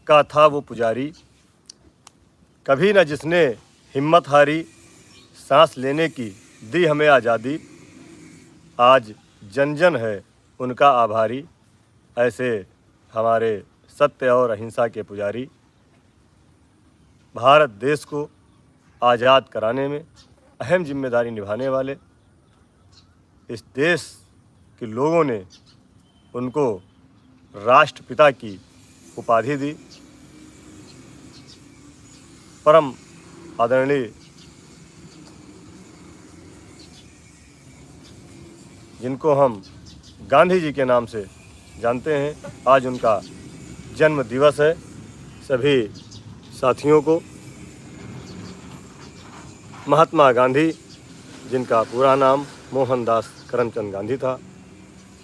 का था वो पुजारी, कभी न जिसने हिम्मत हारी, सांस लेने की दी हमें आज़ादी। आज जन जन है उनका आभारी, ऐसे हमारे सत्य और अहिंसा के पुजारी। भारत देश को आज़ाद कराने में अहम जिम्मेदारी निभाने वाले इस देश के लोगों ने उनको राष्ट्रपिता की उपाधि दी। परम आदरणीय जिनको हम गांधी जी के नाम से जानते हैं, आज उनका जन्म दिवस है। सभी साथियों को महात्मा गांधी, जिनका पूरा नाम मोहनदास करमचंद गांधी था,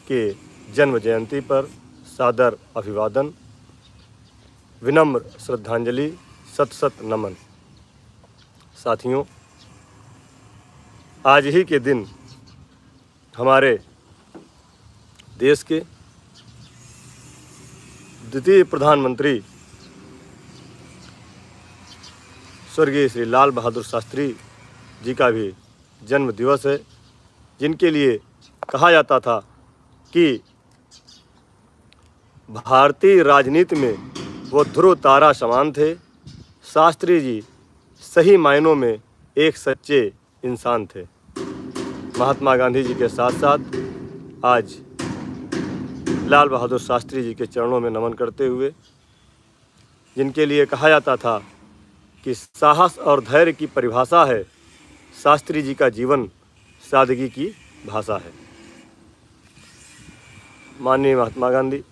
के जन्म जयंती पर सादर अभिवादन, विनम्र श्रद्धांजलि, सत सत नमन। साथियों, आज ही के दिन हमारे देश के द्वितीय प्रधानमंत्री स्वर्गीय श्री लाल बहादुर शास्त्री जी का भी जन्म दिवस है, जिनके लिए कहा जाता था कि भारतीय राजनीति में वो ध्रुव तारा समान थे। शास्त्री जी सही मायनों में एक सच्चे इंसान थे। महात्मा गांधी जी के साथ साथ आज लाल बहादुर शास्त्री जी के चरणों में नमन करते हुए, जिनके लिए कहा जाता था कि साहस और धैर्य की परिभाषा है, शास्त्री जी का जीवन सादगी की भाषा है। माननीय महात्मा गांधी,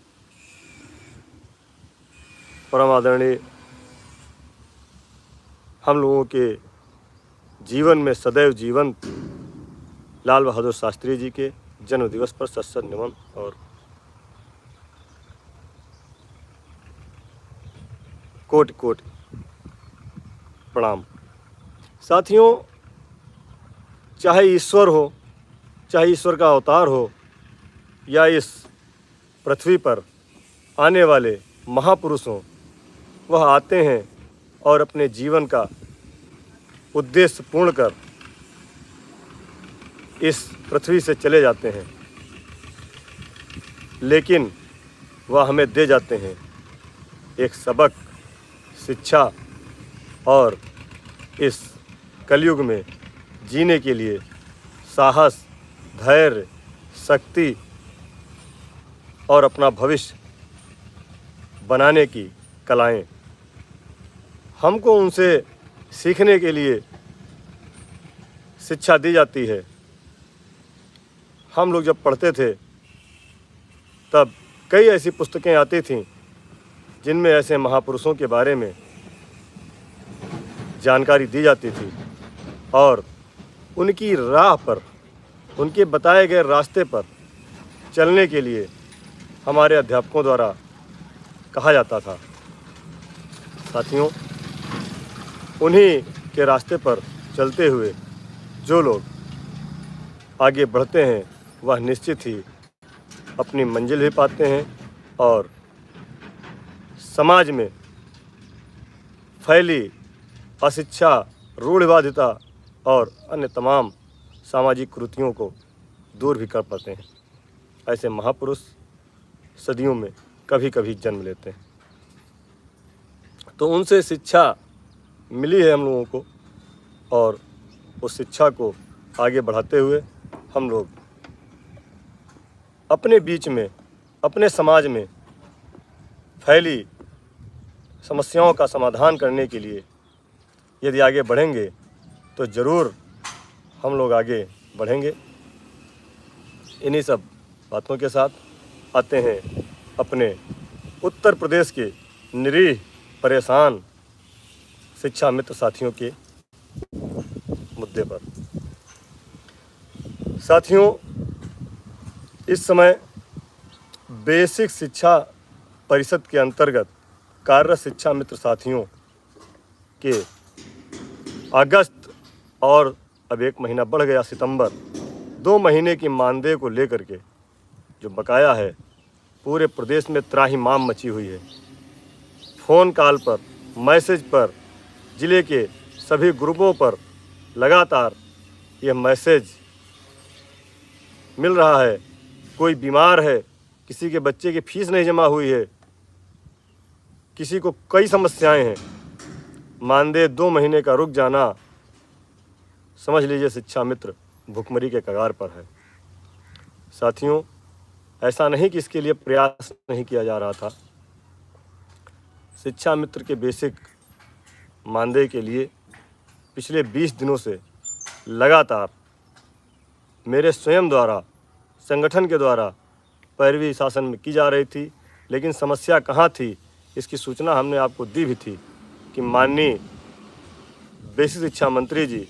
परम आदरणीय, हम लोगों के जीवन में सदैव जीवंत लाल बहादुर शास्त्री जी के जन्म दिवस पर सत सत नमन और कोटि कोटि प्रणाम। साथियों, चाहे ईश्वर हो, चाहे ईश्वर का अवतार हो, या इस पृथ्वी पर आने वाले महापुरुष हों, वह आते हैं और अपने जीवन का उद्देश्य पूर्ण कर इस पृथ्वी से चले जाते हैं, लेकिन वह हमें दे जाते हैं एक सबक, शिक्षा, और इस कलयुग में जीने के लिए साहस, धैर्य, शक्ति और अपना भविष्य बनाने की कलाएं। हमको उनसे सीखने के लिए शिक्षा दी जाती है। हम लोग जब पढ़ते थे तब कई ऐसी पुस्तकें आती थीं जिनमें ऐसे महापुरुषों के बारे में जानकारी दी जाती थी और उनकी राह पर, उनके बताए गए रास्ते पर चलने के लिए हमारे अध्यापकों द्वारा कहा जाता था। साथियों, उन्हीं के रास्ते पर चलते हुए जो लोग आगे बढ़ते हैं, वह निश्चित ही अपनी मंजिल भी पाते हैं और समाज में फैली अशिक्षा, रूढ़िवादिता और अन्य तमाम सामाजिक कुरीतियों को दूर भी कर पाते हैं। ऐसे महापुरुष सदियों में कभी कभी जन्म लेते हैं, तो उनसे शिक्षा मिली है हम लोगों को, और उस शिक्षा को आगे बढ़ाते हुए हम लोग अपने बीच में, अपने समाज में फैली समस्याओं का समाधान करने के लिए यदि आगे बढ़ेंगे तो ज़रूर हम लोग आगे बढ़ेंगे। इन्हीं सब बातों के साथ आते हैं अपने उत्तर प्रदेश के निरीह, परेशान शिक्षा मित्र साथियों के मुद्दे पर। साथियों, इस समय बेसिक शिक्षा परिषद के अंतर्गत कार्यरत शिक्षा मित्र साथियों के अगस्त और अब एक महीना बढ़ गया सितंबर, 2 महीने की मानदेय को लेकर के जो बकाया है, पूरे प्रदेश में त्राहिमाम मची हुई है। फ़ोन कॉल पर, मैसेज पर, ज़िले के सभी ग्रुपों पर लगातार यह मैसेज मिल रहा है। कोई बीमार है, किसी के बच्चे की फ़ीस नहीं जमा हुई है, किसी को कई समस्याएं हैं, मानदेय 2 महीने का रुक जाना, समझ लीजिए शिक्षा मित्र भुखमरी के कगार पर है। साथियों, ऐसा नहीं कि इसके लिए प्रयास नहीं किया जा रहा था। शिक्षा मित्र के बेसिक मानदेय के लिए पिछले 20 दिनों से लगातार मेरे स्वयं द्वारा, संगठन के द्वारा पैरवी शासन में की जा रही थी। लेकिन समस्या कहाँ थी, इसकी सूचना हमने आपको दी भी थी कि माननीय बेसिक शिक्षा मंत्री जी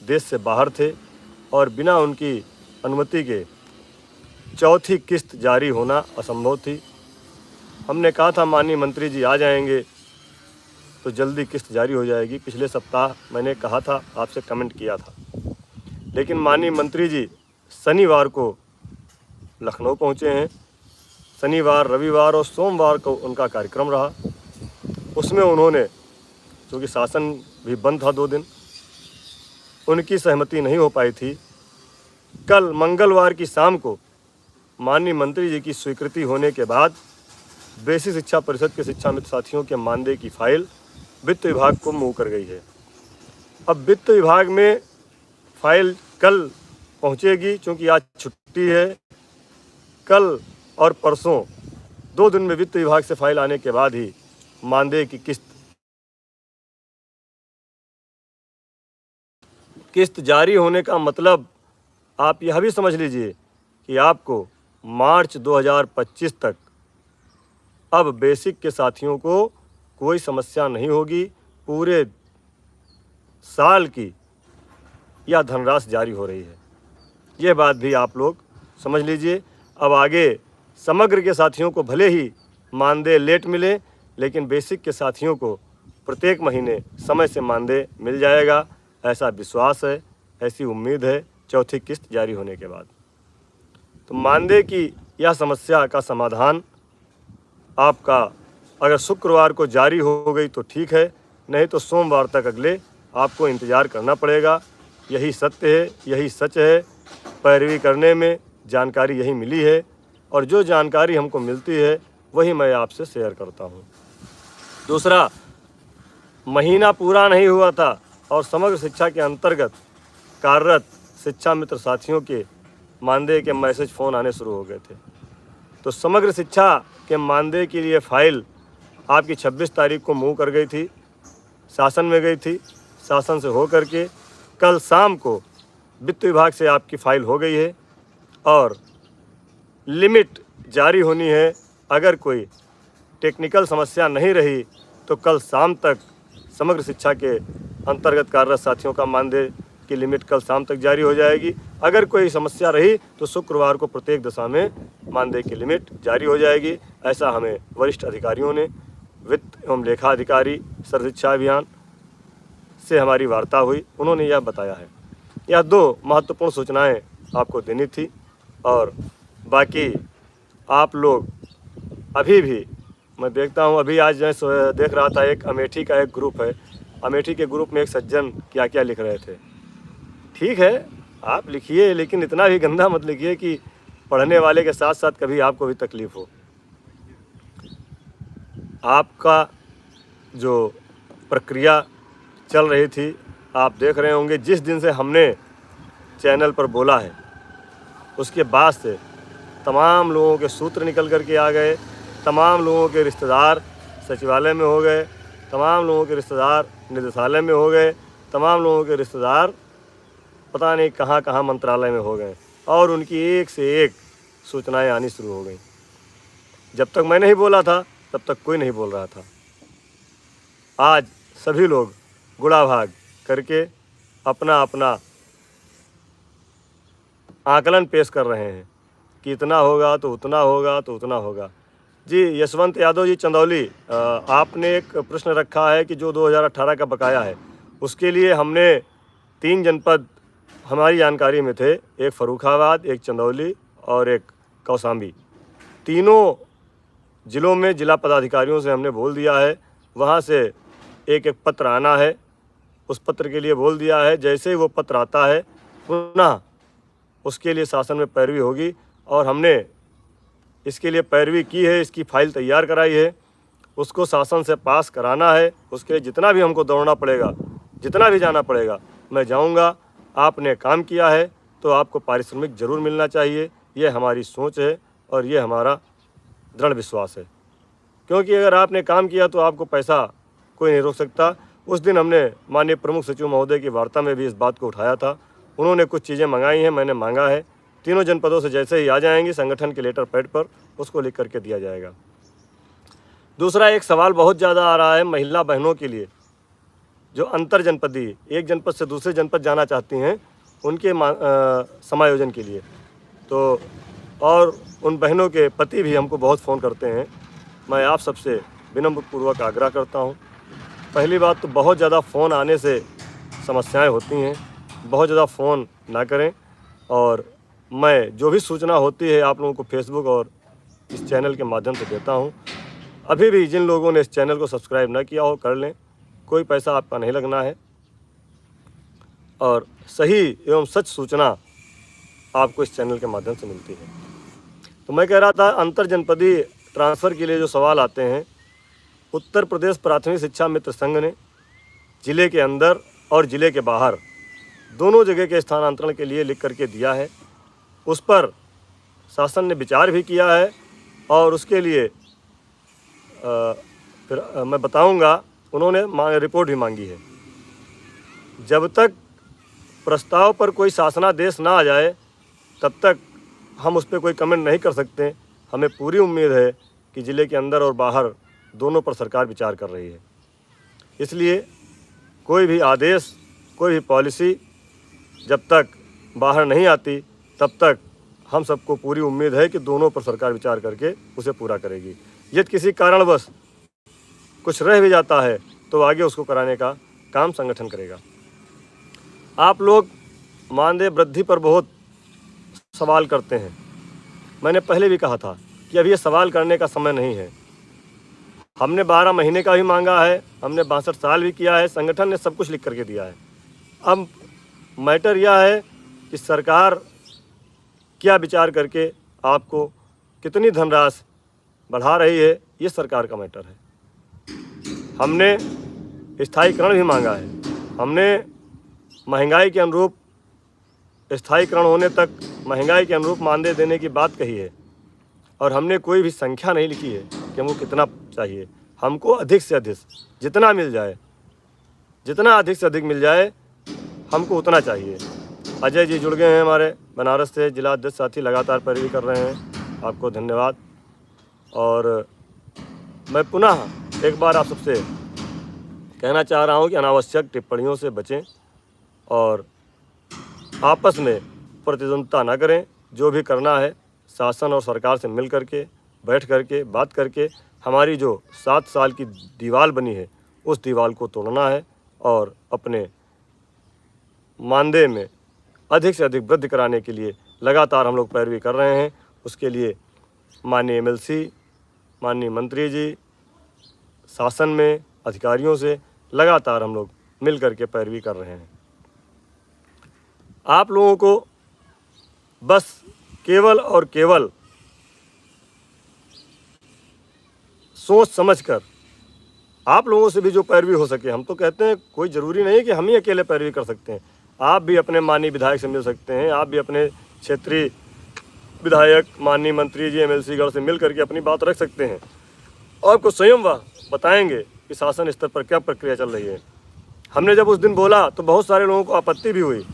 देश से बाहर थे और बिना उनकी अनुमति के चौथी किस्त जारी होना असंभव थी। हमने कहा था माननीय मंत्री जी आ जाएंगे तो जल्दी किस्त जारी हो जाएगी। पिछले सप्ताह मैंने कहा था, आपसे कमेंट किया था। लेकिन माननीय मंत्री जी शनिवार को लखनऊ पहुंचे हैं। शनिवार, रविवार और सोमवार को उनका कार्यक्रम रहा। उसमें उन्होंने, क्योंकि शासन भी बंद था 2 दिन, उनकी सहमति नहीं हो पाई थी। कल मंगलवार की शाम को माननीय मंत्री जी की स्वीकृति होने के बाद बेसिक शिक्षा परिषद के शिक्षा मित्र साथियों के मानदेय की फाइल वित्त विभाग को मूव कर गई है। अब वित्त विभाग में फाइल कल पहुंचेगी, क्योंकि आज छुट्टी है। कल और परसों 2 दिन में वित्त विभाग से फाइल आने के बाद ही मानदेय की किस्त जारी होने का मतलब आप यह भी समझ लीजिए कि आपको मार्च 2025 तक अब बेसिक के साथियों को कोई समस्या नहीं होगी। पूरे साल की यह धनराशि जारी हो रही है। यह बात भी आप लोग समझ लीजिए। अब आगे समग्र के साथियों को भले ही मानदेय लेट मिले, लेकिन बेसिक के साथियों को प्रत्येक महीने समय से मानदेय मिल जाएगा, ऐसा विश्वास है, ऐसी उम्मीद है चौथी किस्त जारी होने के बाद। तो मानदेय की यह समस्या का समाधान आपका अगर शुक्रवार को जारी हो गई तो ठीक है, नहीं तो सोमवार तक अगले आपको इंतज़ार करना पड़ेगा। यही सत्य है, यही सच है। पैरवी करने में जानकारी यही मिली है और जो जानकारी हमको मिलती है वही मैं आपसे शेयर करता हूँ। दूसरा, महीना पूरा नहीं हुआ था और समग्र शिक्षा के अंतर्गत कार्यरत शिक्षा मित्र साथियों के मानदेय के मैसेज फ़ोन आने शुरू हो गए थे। तो समग्र शिक्षा के मानदेय के लिए फ़ाइल आपकी 26 तारीख को मूव कर गई थी, शासन में गई थी। शासन से हो करके कल शाम को वित्त विभाग से आपकी फ़ाइल हो गई है और लिमिट जारी होनी है। अगर कोई टेक्निकल समस्या नहीं रही तो कल शाम तक समग्र शिक्षा के अंतर्गत कार्यरत साथियों का मानदेय की लिमिट कल शाम तक जारी हो जाएगी। अगर कोई समस्या रही तो शुक्रवार को प्रत्येक दशा में मानदेय की लिमिट जारी हो जाएगी। ऐसा हमें वरिष्ठ अधिकारियों ने, वित्त एवं लेखा अधिकारी सर्व शिक्षा अभियान से हमारी वार्ता हुई, उन्होंने यह बताया है। यह 2 महत्वपूर्ण सूचनाएं आपको देनी थी। और बाकी आप लोग अभी भी, मैं देखता हूं, अभी आज मैं देख रहा था एक अमेठी का एक ग्रुप है, अमेठी के ग्रुप में एक सज्जन क्या क्या लिख रहे थे। ठीक है, आप लिखिए, लेकिन इतना भी गंदा मत लिखिए कि पढ़ने वाले के साथ साथ कभी आपको भी तकलीफ़ हो। आपका जो प्रक्रिया चल रही थी, आप देख रहे होंगे, जिस दिन से हमने चैनल पर बोला है उसके बाद से तमाम लोगों के सूत्र निकल कर के आ गए, तमाम लोगों के रिश्तेदार सचिवालय में हो गए, तमाम लोगों के रिश्तेदार निदेशालय में हो गए, तमाम लोगों के रिश्तेदार पता नहीं कहाँ कहाँ मंत्रालय में हो गए और उनकी एक से एक सूचनाएं आनी शुरू हो गई। जब तक मैं नहीं बोला था तब तक कोई नहीं बोल रहा था। आज सभी लोग गुड़ा भाग करके अपना अपना आकलन पेश कर रहे हैं कि इतना होगा तो उतना होगा तो उतना होगा। जी यशवंत यादव जी चंदौली, आपने एक प्रश्न रखा है कि जो 2018 का बकाया है उसके लिए हमने 3 जनपद हमारी जानकारी में थे, एक फर्रुखाबाद, एक चंदौली और एक कौशाम्बी। तीनों ज़िलों में जिला पदाधिकारियों से हमने बोल दिया है, वहाँ से एक एक पत्र आना है, उस पत्र के लिए बोल दिया है। जैसे ही वो पत्र आता है पुनः उसके लिए शासन में पैरवी होगी और हमने इसके लिए पैरवी की है, इसकी फाइल तैयार कराई है, उसको शासन से पास कराना है। उसके लिए जितना भी हमको दौड़ना पड़ेगा, जितना भी जाना पड़ेगा, मैं जाऊंगा। आपने काम किया है तो आपको पारिश्रमिक ज़रूर मिलना चाहिए, ये हमारी सोच है और ये हमारा दृढ़ विश्वास है। क्योंकि अगर आपने काम किया तो आपको पैसा कोई नहीं रोक सकता। उस दिन हमने माननीय प्रमुख सचिव महोदय की वार्ता में भी इस बात को उठाया था। उन्होंने कुछ चीज़ें मंगाई हैं, मैंने मांगा है। तीनों जनपदों से जैसे ही आ जाएंगी संगठन के लेटर पैड पर उसको लिख करके दिया जाएगा। दूसरा एक सवाल बहुत ज़्यादा आ रहा है महिला बहनों के लिए जो अंतर जनपदीय एक जनपद से दूसरे जनपद जाना चाहती हैं, उनके समायोजन के लिए। तो और उन बहनों के पति भी हमको बहुत फ़ोन करते हैं। मैं आप सबसे विनम्रपूर्वक आग्रह करता हूं, पहली बात तो बहुत ज़्यादा फ़ोन आने से समस्याएं होती हैं, बहुत ज़्यादा फ़ोन ना करें। और मैं जो भी सूचना होती है आप लोगों को फेसबुक और इस चैनल के माध्यम से देता हूं। अभी भी जिन लोगों ने इस चैनल को सब्सक्राइब ना किया हो कर लें, कोई पैसा आपका नहीं लगना है और सही एवं सच सूचना आपको इस चैनल के माध्यम से मिलती है। तो मैं कह रहा था अंतर जनपदीय ट्रांसफ़र के लिए जो सवाल आते हैं, उत्तर प्रदेश प्राथमिक शिक्षा मित्र संघ ने ज़िले के अंदर और ज़िले के बाहर दोनों जगह के स्थानांतरण के लिए लिख करके दिया है। उस पर शासन ने विचार भी किया है और उसके लिए फिर मैं बताऊंगा, उन्होंने रिपोर्ट भी मांगी है। जब तक प्रस्ताव पर कोई शासनादेश ना आ जाए तब तक हम उस पर कोई कमेंट नहीं कर सकते। हमें पूरी उम्मीद है कि ज़िले के अंदर और बाहर दोनों पर सरकार विचार कर रही है। इसलिए कोई भी आदेश, कोई भी पॉलिसी जब तक बाहर नहीं आती तब तक हम सबको पूरी उम्मीद है कि दोनों पर सरकार विचार करके उसे पूरा करेगी। यदि किसी कारणवश कुछ रह भी जाता है तो आगे उसको कराने का काम संगठन करेगा। आप लोग मानदेय वृद्धि पर बहुत सवाल करते हैं। मैंने पहले भी कहा था कि अभी ये सवाल करने का समय नहीं है। हमने 12 महीने का भी मांगा है, हमने 62 साल भी किया है, संगठन ने सब कुछ लिख करके दिया है। अब मैटर यह है कि सरकार क्या विचार करके आपको कितनी धनराशि बढ़ा रही है, ये सरकार का मैटर है। हमने स्थायीकरण भी मांगा है, हमने महंगाई के अनुरूप स्थायीकरण होने तक महंगाई के अनुरूप मानदेय देने की बात कही है और हमने कोई भी संख्या नहीं लिखी है कि हमको कितना चाहिए। हमको अधिक से अधिक जितना मिल जाए, जितना अधिक से अधिक मिल जाए हमको उतना चाहिए। अजय जी जुड़ गए हैं हमारे बनारस से, जिला अध्यक्ष साथी लगातार पैरवी कर रहे हैं, आपको धन्यवाद। और मैं पुनः एक बार आप सबसे कहना चाह रहा हूं कि अनावश्यक टिप्पणियों से बचें और आपस में प्रतिद्वंद्विता न करें। जो भी करना है शासन और सरकार से मिल करके, बैठ करके, बात करके हमारी जो 7 साल की दीवार बनी है उस दीवार को तोड़ना है और अपने मानदेय में अधिक से अधिक वृद्धि कराने के लिए लगातार हम लोग पैरवी कर रहे हैं। उसके लिए माननीय MLC, माननीय मंत्री जी, शासन में अधिकारियों से लगातार हम लोग मिल करके पैरवी कर रहे हैं। आप लोगों को बस केवल और केवल सोच समझकर आप लोगों से भी जो पैरवी हो सके, हम तो कहते हैं कोई ज़रूरी नहीं है कि हम ही अकेले पैरवी कर सकते हैं। आप भी अपने माननीय विधायक से मिल सकते हैं, आप भी अपने क्षेत्रीय विधायक, माननीय मंत्री जी, MLC गण से मिल करके अपनी बात रख सकते हैं। आपको स्वयं वह बताएंगे कि शासन स्तर पर क्या प्रक्रिया चल रही है। हमने जब उस दिन बोला तो बहुत सारे लोगों को आपत्ति भी हुई,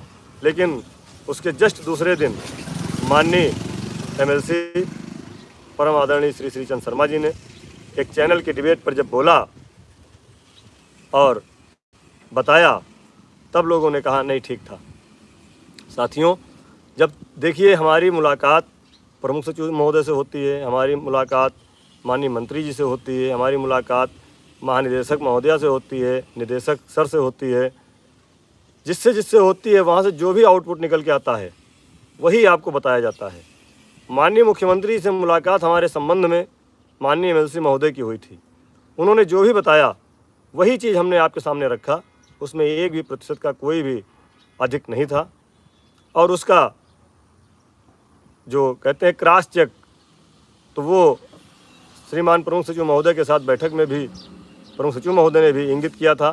लेकिन उसके जस्ट दूसरे दिन माननीय MLC परम आदरणीय श्री श्रीचंद शर्मा जी ने एक चैनल के डिबेट पर जब बोला और बताया, तब लोगों ने कहा नहीं ठीक था। साथियों, जब देखिए हमारी मुलाकात प्रमुख सचिव महोदय से होती है, हमारी मुलाकात माननीय मंत्री जी से होती है, हमारी मुलाकात महानिदेशक महोदया से होती है, निदेशक सर से होती है, जिससे होती है वहाँ से जो भी आउटपुट निकल के आता है वही आपको बताया जाता है। माननीय मुख्यमंत्री से मुलाकात हमारे संबंध में माननीय एमएलसी महोदय की हुई थी। उन्होंने जो भी बताया वही चीज़ हमने आपके सामने रखा, उसमें 1 भी प्रतिशत का कोई भी अधिक नहीं था। और उसका जो कहते हैं क्रॉस चेक, तो वो श्रीमान प्रमुख सचिव महोदय के साथ बैठक में भी प्रमुख सचिव महोदय ने भी इंगित किया था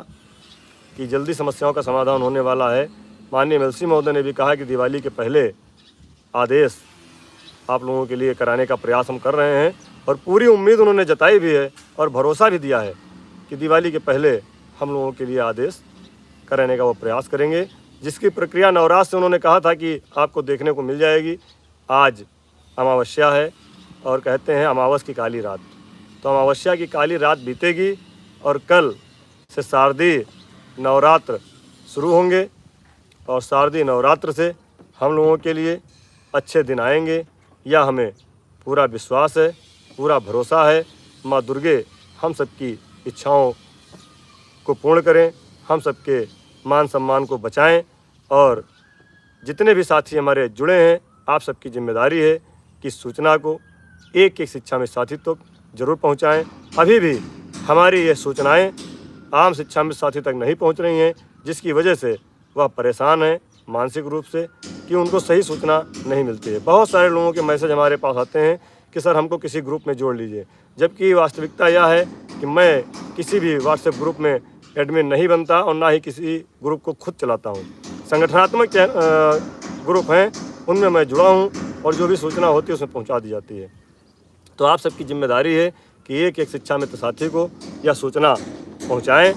कि जल्दी समस्याओं का समाधान होने वाला है। माननीय एमएलसी महोदय ने भी कहा कि दिवाली के पहले आदेश आप लोगों के लिए कराने का प्रयास हम कर रहे हैं, और पूरी उम्मीद उन्होंने जताई भी है और भरोसा भी दिया है कि दिवाली के पहले हम लोगों के लिए आदेश कराने का वो प्रयास करेंगे, जिसकी प्रक्रिया नवरात्र से उन्होंने कहा था कि आपको देखने को मिल जाएगी। आज अमावस्या है और कहते हैं अमावस की काली रात, तो अमावस्या की काली रात बीतेगी और कल से शारदीय नवरात्र शुरू होंगे, और शारदीय नवरात्र से हम लोगों के लिए अच्छे दिन आएंगे, यह हमें पूरा विश्वास है, पूरा भरोसा है। माँ दुर्गे हम सबकी इच्छाओं को पूर्ण करें, हम सबके मान सम्मान को बचाएं, और जितने भी साथी हमारे जुड़े हैं, आप सबकी जिम्मेदारी है कि सूचना को एक एक शिक्षा में साथी तक जरूर पहुंचाएं। अभी भी हमारी ये सूचनाएं आम शिक्षा में साथी तक नहीं पहुंच रही हैं, जिसकी वजह से वह परेशान हैं मानसिक रूप से कि उनको सही सूचना नहीं मिलती है। बहुत सारे लोगों के मैसेज हमारे पास आते हैं कि सर हमको किसी ग्रुप में जोड़ लीजिए, जबकि वास्तविकता यह है कि मैं किसी भी व्हाट्सएप ग्रुप में एडमिन नहीं बनता और ना ही किसी ग्रुप को खुद चलाता हूँ। संगठनात्मक ग्रुप हैं, उनमें मैं जुड़ा हूँ और जो भी सूचना होती है उसमें पहुँचा दी जाती है। तो आप सबकी जिम्मेदारी है कि एक एक शिक्षा मित्र साथी को यह सूचना पहुँचाएँ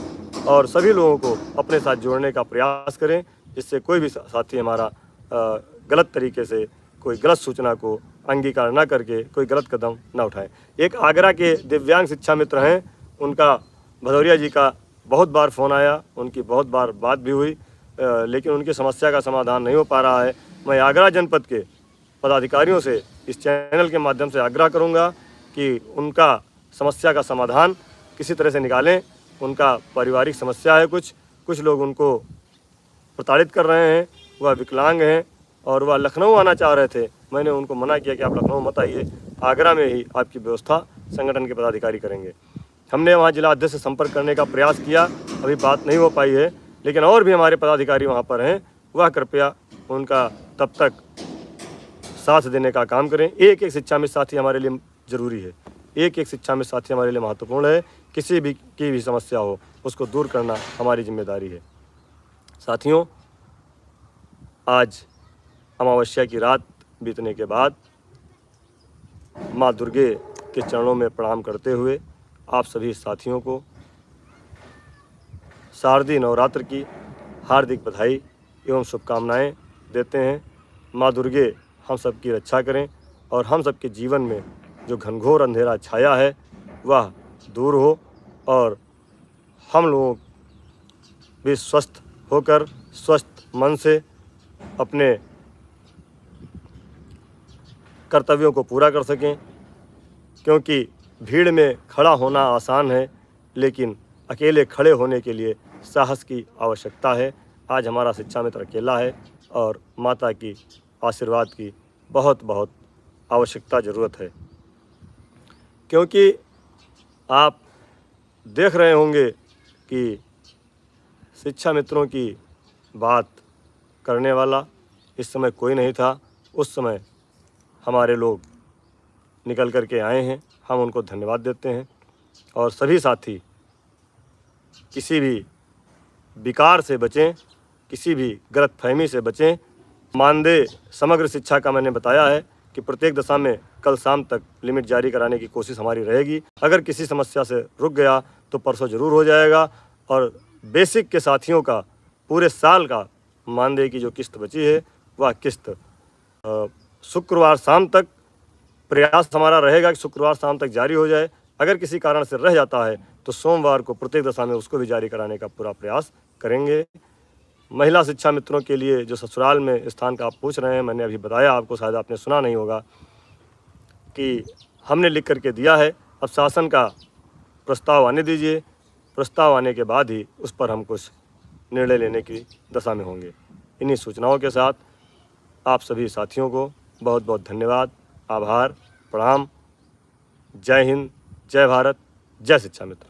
और सभी लोगों को अपने साथ जोड़ने का प्रयास करें, जिससे कोई भी साथी हमारा गलत तरीके से कोई गलत सूचना को अंगीकार ना करके कोई गलत कदम ना उठाएं। एक आगरा के दिव्यांग शिक्षा मित्र हैं, उनका भदौरिया जी का बहुत बार फ़ोन आया, उनकी बहुत बार बात भी हुई, लेकिन उनकी समस्या का समाधान नहीं हो पा रहा है। मैं आगरा जनपद के पदाधिकारियों से इस चैनल के माध्यम से आग्रह करूंगा कि उनका समस्या का समाधान किसी तरह से निकालें। उनका पारिवारिक समस्या है, कुछ लोग उनको प्रताड़ित कर रहे हैं, वह विकलांग हैं और वह लखनऊ आना चाह रहे थे। मैंने उनको मना किया कि आप लखनऊ मत आइए, आगरा में ही आपकी व्यवस्था संगठन के पदाधिकारी करेंगे। हमने वहाँ जिला अध्यक्ष से संपर्क करने का प्रयास किया, अभी बात नहीं हो पाई है, लेकिन और भी हमारे पदाधिकारी वहाँ पर हैं, वह कृपया उनका तब तक साथ देने का काम करें। एक एक शिक्षा में साथी हमारे लिए ज़रूरी है, एक एक शिक्षा में साथी हमारे लिए महत्वपूर्ण है। किसी भी की भी समस्या हो उसको दूर करना हमारी जिम्मेदारी है। साथियों, आज अमावस्या की रात बीतने के बाद माँ दुर्गे के चरणों में प्रणाम करते हुए आप सभी साथियों को शारदीय नवरात्र की हार्दिक बधाई एवं शुभकामनाएं देते हैं। माँ दुर्गे हम सब की रक्षा करें और हम सब के जीवन में जो घनघोर अंधेरा छाया है वह दूर हो और हम लोग भी स्वस्थ होकर स्वस्थ मन से अपने कर्तव्यों को पूरा कर सकें, क्योंकि भीड़ में खड़ा होना आसान है, लेकिन अकेले खड़े होने के लिए साहस की आवश्यकता है। आज हमारा शिक्षा मित्र अकेला है और माता की आशीर्वाद की बहुत बहुत आवश्यकता ज़रूरत है, क्योंकि आप देख रहे होंगे कि शिक्षा मित्रों की बात करने वाला इस समय कोई नहीं था। उस समय हमारे लोग निकल कर के आए हैं, हम उनको धन्यवाद देते हैं। और सभी साथी किसी भी विकार से बचें, किसी भी गलतफहमी से बचें। मानदेय समग्र शिक्षा का मैंने बताया है कि प्रत्येक दशा में कल शाम तक लिमिट जारी कराने की कोशिश हमारी रहेगी। अगर किसी समस्या से रुक गया तो परसों ज़रूर हो जाएगा। और बेसिक के साथियों का पूरे साल का मानदेय की जो किस्त बची है वह किस्त शुक्रवार शाम तक प्रयास हमारा रहेगा कि शुक्रवार शाम तक जारी हो जाए। अगर किसी कारण से रह जाता है तो सोमवार को प्रत्येक दशा में उसको भी जारी कराने का पूरा प्रयास करेंगे। महिला शिक्षा मित्रों के लिए जो ससुराल में स्थान का आप पूछ रहे हैं, मैंने अभी बताया आपको, शायद आपने सुना नहीं होगा कि हमने लिख करके दिया है। अब शासन का प्रस्ताव आने दीजिए, प्रस्ताव आने के बाद ही उस पर हम कुछ निर्णय लेने की दशा में होंगे। इन्हीं सूचनाओं के साथ आप सभी साथियों को बहुत बहुत धन्यवाद, आभार, प्रणाम। जय हिंद, जय भारत, जय शिक्षा मित्र।